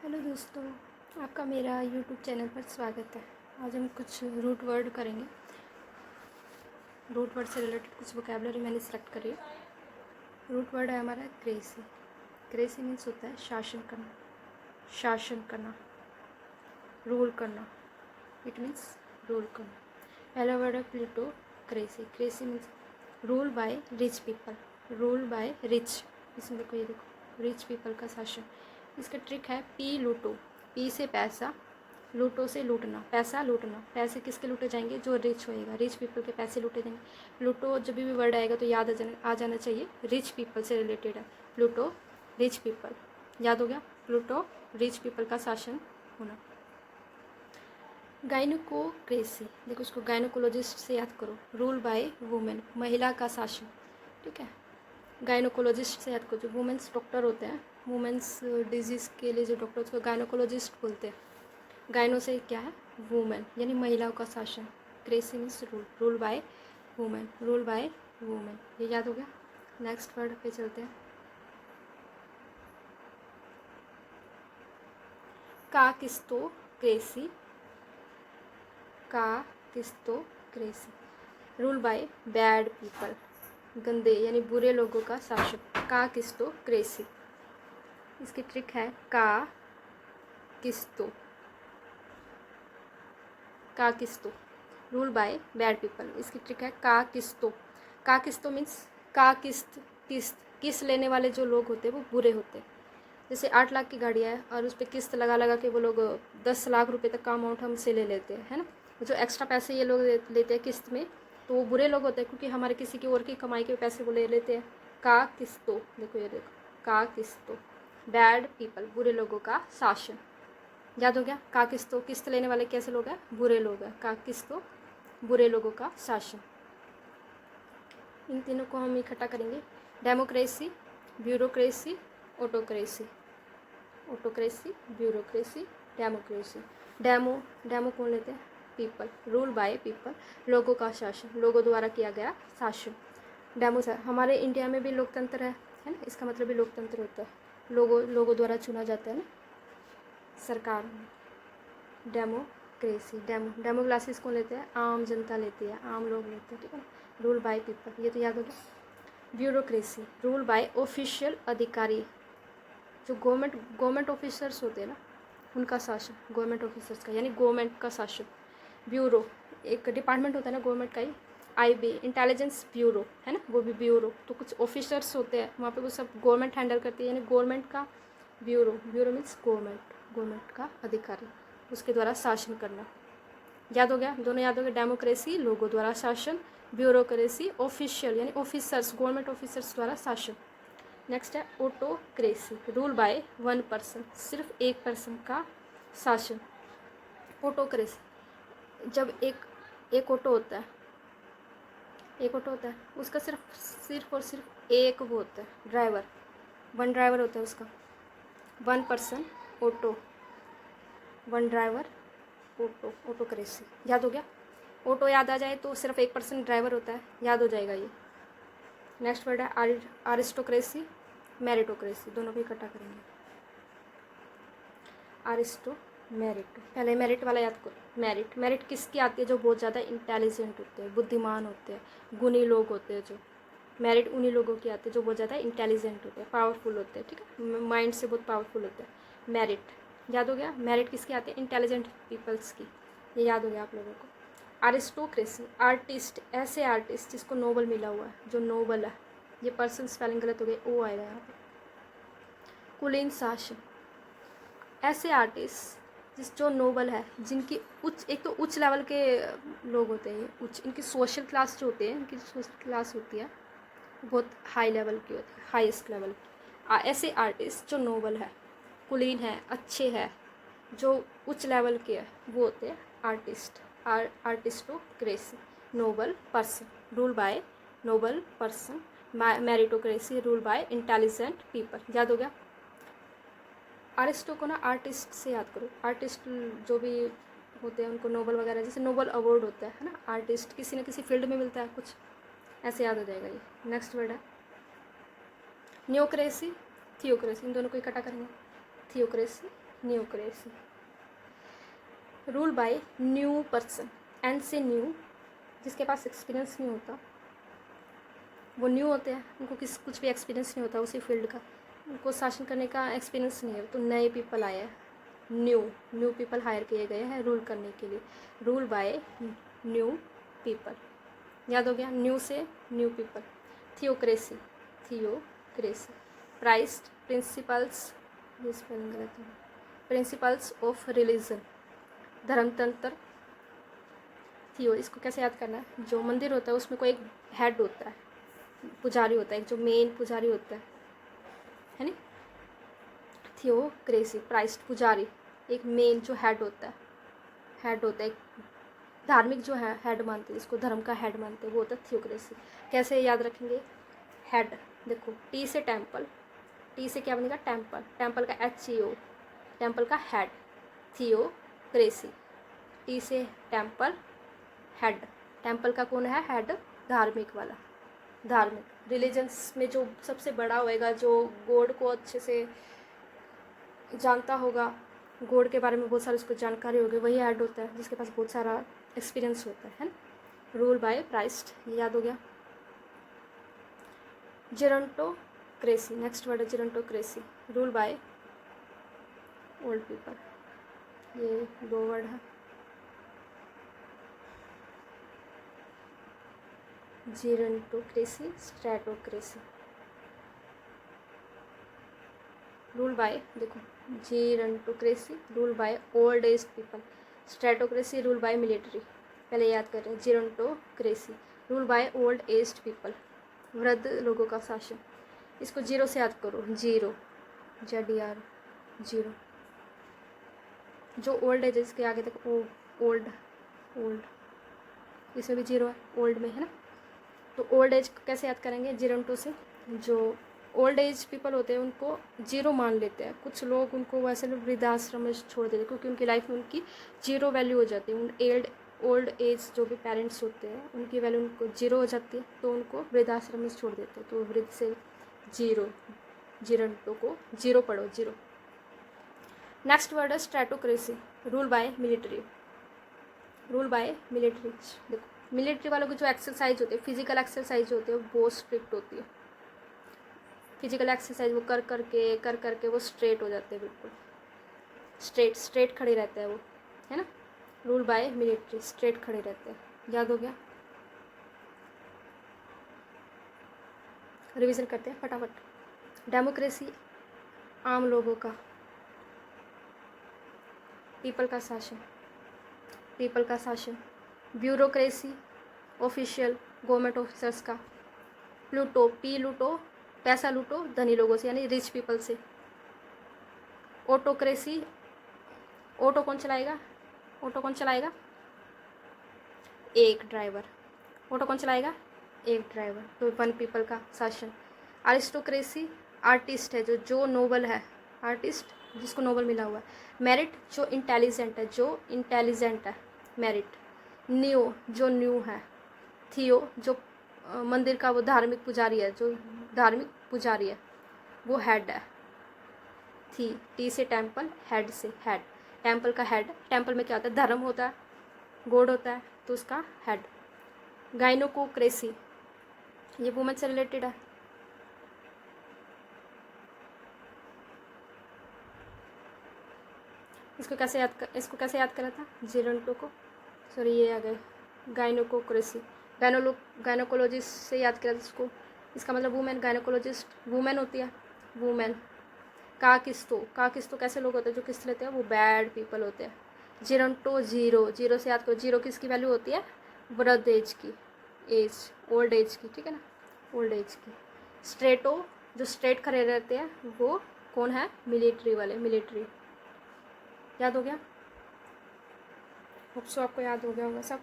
Hello दोस्तों, आपका मेरा यूट्यूब चैनल पर स्वागत है। आज हम कुछ रूट वर्ड करेंगे। रूट वर्ड से रिलेटेड कुछ वोकेबलरी मैंने सेलेक्ट करी है। रूट वर्ड है हमारा क्रेसी। क्रेसी मीन्स होता है शासन करना, शासन करना, रूल करना। इट मीन्स रूल करना। पहला वर्ड है Pluto cracy. Cracy means rule by rich people, rule by rich. इसमें देखो, ये देखो, रिच पीपल का शासन। इसका ट्रिक है पी लूटो। पी से पैसा, लूटो से लूटना, पैसा लूटना। पैसे किसके लूटे जाएंगे? जो रिच होएगा, रिच पीपल के पैसे लूटे जाएंगे। लूटो जब भी वर्ड आएगा तो याद आ जाना चाहिए, रिच पीपल से रिलेटेड है। प्लूटो रिच पीपल, याद हो गया। प्लूटो रिच पीपल का शासन होना। गायनोकोक्रेसी, देखो उसको गायनोकोलॉजिस्ट से याद करो। रूल बाय वुमेन, महिला का शासन, ठीक है। गायनोकोलॉजिस्ट से याद करो, जो वुमेन्स डॉक्टर होते हैं, वुमेन्स डिजीज़ के लिए जो डॉक्टर, उसको गायनोकोलॉजिस्ट बोलते हैं। गायनो से क्या है? वुमेन, यानी महिलाओं का शासन। Cracy means rule, rule by women, rule by women. ये याद हो गया। नेक्स्ट वर्ड पे चलते हैं। काकिस्तोक्रेसी, काकिस्तोक्रेसी, रूल बाय बैड पीपल, गंदे यानी बुरे लोगों का शासन। काकिस्तोक्रेसी। इसकी ट्रिक है काकिस्तो, काकिस्तो, रूल बाय बैड पीपल। इसकी ट्रिक है काकिस्तो। काकिस्तो मीन्स काकिस्त, किस्त, किस्त लेने वाले जो लोग होते हैं वो बुरे होते हैं। जैसे 8 लाख की गाड़ियाँ है और उस पर किस्त लगा लगा के वो लोग 10 लाख रुपए तक का अमाउंट हमसे ले लेते हैं, है ना। जो एक्स्ट्रा पैसे ये लोग लेते हैं किस्त में, तो वो बुरे लोग होते हैं, क्योंकि हमारे किसी की और की कमाई के पैसे वो ले लेते हैं। का किस्तो, देखो ये देखो, का किस्तो, बैड पीपल, बुरे लोगों का शासन। याद हो गया। का किस्तो, किस्त लेने वाले कैसे लोग हैं? बुरे लोग हैं। का किस्तो, बुरे लोगों का शासन। इन तीनों को हम इकट्ठा करेंगे। Democracy, bureaucracy, autocracy. Autocracy, bureaucracy, democracy. Demo कौन लेते हैं? पीपल, रूल बाय पीपल, लोगों का शासन, लोगों द्वारा किया गया शासन। डेमो से हमारे इंडिया में भी लोकतंत्र है ना, इसका मतलब भी लोकतंत्र होता है। लोगों द्वारा चुना जाता है ना सरकार में। डेमोक्रेसी, डेमो क्लासेस कौन लेते हैं? आम जनता लेती है, आम लोग लेते हैं, ठीक है। रूल बाय पीपल, ये तो याद हो गया। ब्यूरोक्रेसी, रूल बाय ऑफिशियल अधिकारी, जो गवर्नमेंट ऑफिसर्स होते हैं ना, उनका शासन, गवर्नमेंट ऑफिसर्स का, यानी गवर्नमेंट का शासन। ब्यूरो, एक डिपार्टमेंट होता है ना गवर्नमेंट का ही। IB, इंटेलिजेंस ब्यूरो, है ना, वो भी ब्यूरो। तो कुछ ऑफिसर्स होते हैं वहाँ पे, वो सब गवर्नमेंट हैंडल करती है, यानी गवर्नमेंट का ब्यूरो। ब्यूरो मीन्स गवर्नमेंट का अधिकारी, उसके द्वारा शासन करना। याद हो गया, दोनों याद हो गए। डेमोक्रेसी लोगों द्वारा शासन, ब्यूरोक्रेसी ऑफिशियल यानी ऑफिसर्स, गवर्नमेंट ऑफिसर्स द्वारा शासन। नेक्स्ट है autocracy, rule by one person, सिर्फ एक पर्सन का शासन। ऑटोक्रेसी, जब एक ऑटो होता है, उसका सिर्फ और सिर्फ एक वो होता है, ड्राइवर, वन ड्राइवर होता है उसका। One person auto, one driver auto, autocracy. याद हो गया। ऑटो याद आ जाए तो सिर्फ एक पर्सन ड्राइवर होता है, याद हो जाएगा ये। नेक्स्ट वर्ड है अरिस्टोक्रेसी, मेरिटोक्रेसी, दोनों को इकट्ठा करेंगे। अरिस्टो, मेरिट, पहले मेरिट वाला याद करो। मेरिट किसकी आती है? जो बहुत ज़्यादा इंटेलिजेंट होते हैं, बुद्धिमान होते हैं, गुणी लोग होते हैं। जो मेरिट उन्हीं लोगों की आती है जो बहुत ज़्यादा इंटेलिजेंट होते हैं, पावरफुल होते हैं, ठीक है, माइंड से बहुत पावरफुल होते हैं। मेरिट याद हो गया। मेरिट किसकी आती है? इंटेलिजेंट पीपल्स की, ये याद हो गया आप लोगों को। अरिस्टोक्रेसी, आर्टिस्ट, ऐसे आर्टिस्ट जिसको नोबल मिला हुआ है, जो नोबल है। ये पर्सन स्पेलिंग गलत हो गई, ओ आएगा यहाँ पे। कुलीन शासन, ऐसे आर्टिस्ट जो नोबल है, जिनकी एक तो उच्च लेवल के लोग होते हैं, ये उच्च, इनकी सोशल क्लास जो होते हैं, इनकी सोशल क्लास होती है बहुत हाई लेवल की होती है, हाईएस्ट लेवल की। ऐसे आर्टिस्ट जो नोबल है, कुलीन है, अच्छे है, जो उच्च लेवल के है, वो होते हैं artist. Aristocracy, noble person, rule by noble person. Meritocracy, rule by intelligent people. याद हो गया। अरिस्टो को ना आर्टिस्ट से याद करो। आर्टिस्ट जो भी होते हैं उनको नोबल वगैरह, जैसे नोबल अवार्ड होता है ना, आर्टिस्ट किसी न किसी फील्ड में मिलता है कुछ, ऐसे याद हो जाएगा ये। नेक्स्ट वर्ड है न्योक्रेसी, थियोक्रेसी, इन दोनों को इकट्ठा करेंगे। Theocracy, neocracy. Rule by new person, N से न्यू, जिसके पास एक्सपीरियंस नहीं होता, वो न्यू होते हैं, उनको कुछ भी एक्सपीरियंस नहीं होता उसी फील्ड का, उनको शासन करने का एक्सपीरियंस नहीं है, तो नए पीपल आए हैं, न्यू पीपल हायर किए गए हैं रूल करने के लिए। रूल बाय न्यू पीपल, याद हो गया, न्यू से new people. Theocracy, priced principles, ये स्पेलिंग गलत है, प्रिंसिपल्स ऑफ रिलीजन, धर्मतंत्र। थियो, इसको कैसे याद करना है, जो मंदिर होता है उसमें कोई एक हेड होता है, पुजारी होता है, एक जो मेन पुजारी होता है नी। थियोक्रेसी, प्राइस्ड पुजारी, एक मेन जो हेड होता है, धार्मिक जो है हेड मानते हैं, इसको धर्म का हेड मानते हैं, वो होता है थियोक्रेसी। कैसे याद रखेंगे, हेड, देखो टी से टेम्पल, टी से क्या बनेगा टेम्पल, टेम्पल का HEO, टेम्पल का हेड, थियोक्रेसी। टी से टेम्पल, हेड, टेम्पल का कौन है हेड, धार्मिक वाला, धार्मिक रिलीजन्स में जो सबसे बड़ा होएगा, जो गॉड को अच्छे से जानता होगा, गॉड के बारे में बहुत सारी उसको जानकारी होगी, वही हेड होता है, जिसके पास बहुत सारा एक्सपीरियंस होता है ना। रूल बाय प्राइस्ड, ये याद हो गया। जेरोंटोक्रेसी, नेक्स्ट वर्ड है gerontocracy. Rule by old people, ये 2 वर्ड है। Gerontocracy, stratocracy. रूल बाय, देखो gerontocracy rule by old age people, stratocracy rule by military. पहले याद कर रहे हैं, gerontocracy rule by old age people, वृद्ध लोगों का शासन। इसको 0 से याद करो, जीरो, ZER, 0। जो ओल्ड एज, इसके आगे तक ओल्ड, इसमें भी 0 है, ओल्ड में है ना। तो ओल्ड एज कैसे याद करेंगे, जेरोंटो से। जो ओल्ड एज पीपल होते हैं उनको 0 मान लेते हैं, कुछ लोग उनको वैसे वृद्धाश्रम में छोड़ देते हैं, क्योंकि उनकी लाइफ में उनकी 0 वैल्यू हो जाती है। ओल्ड एज जो भी पेरेंट्स होते हैं उनकी वैल्यू उनको 0 हो जाती है, तो उनको वृद्धाश्रम में छोड़ देते हैं, तो वृद्ध से 0, जेरोंटो को 0 पढ़ो, 0। नेक्स्ट वर्ड है stratocracy, rule by military. Rule by military, देखो मिलिट्री वालों की जो एक्सरसाइज होती है, फिजिकल एक्सरसाइज होती है, वो बहुत स्ट्रिक्ट होती है। फिजिकल एक्सरसाइज वो कर करके वो स्ट्रेट हो जाते हैं, बिल्कुल स्ट्रेट खड़े रहते हैं वो, है ना। रूल बाय मिलिट्री, स्ट्रेट खड़े रहते हैं, याद हो गया। रिवीजन करते हैं फटाफट। डेमोक्रेसी, आम लोगों का, पीपल का शासन। ब्यूरोक्रेसी, ऑफिशियल गवर्नमेंट ऑफिसर्स का। प्लूटो, पैसा लूटो धनी लोगों से, यानी रिच पीपल से। ऑटोक्रेसी, ऑटो कौन चलाएगा, एक ड्राइवर। ऑटो कौन चलाएगा, एक ड्राइवर, तो 1 पीपल का शासन। अरिस्टोक्रेसी, आर्टिस्ट है जो नोबल है, आर्टिस्ट जिसको नोबल मिला हुआ है। मेरिट, जो इंटेलिजेंट है, मेरिट। न्यू, जो न्यू है। थियो, जो मंदिर का वो धार्मिक पुजारी है, वो हेड है। टी से टेम्पल, हेड से हेड, टेम्पल का हेड, टेम्पल में क्या होता है, धर्म होता है, गॉड होता है, तो उसका हेड। गाइनोकोक्रेसी, ये वुमेन से रिलेटेड है। इसको कैसे याद करा था, जेरोंटो को, सॉरी ये आ गए। गाइनोकोक्रेसी, गायनोकोलॉजिस्ट से याद किया इसको, इसका मतलब वुमेन, गायनोकोलॉजिस्ट वुमेन होती है, वुमेन। काकिस्तो कैसे लोग होते हैं जो किस्त लेते हैं, वो बैड पीपल होते हैं। जेरोंटो, 0 से याद करो, 0 किसकी वैल्यू होती है, वृद्ध एज की, ओल्ड एज की, ठीक है ना, ओल्ड एज की। स्ट्रेटो, जो स्ट्रेट खड़े रहते हैं, वो कौन है, मिलिट्री वाले, मिलिट्री। याद हो गया, होप सो आपको याद हो गया होगा सब।